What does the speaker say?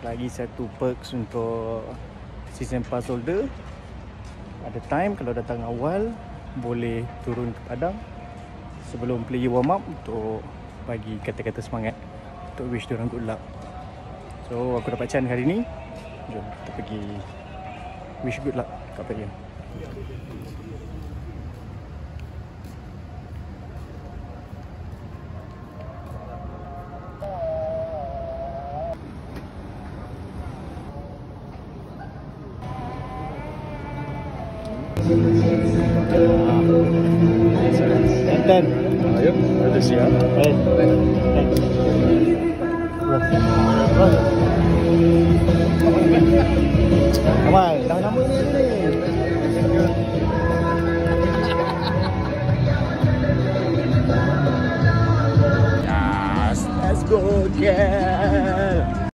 lagi satu perks untuk season pass holder. Ada time kalau datang awal boleh turun ke padang sebelum player warm up untuk bagi kata-kata semangat, untuk wish diorang good luck. So aku dapat chance hari ni, jom kita pergi wish good luck kat player. Dan ayo, ada siap. Baik.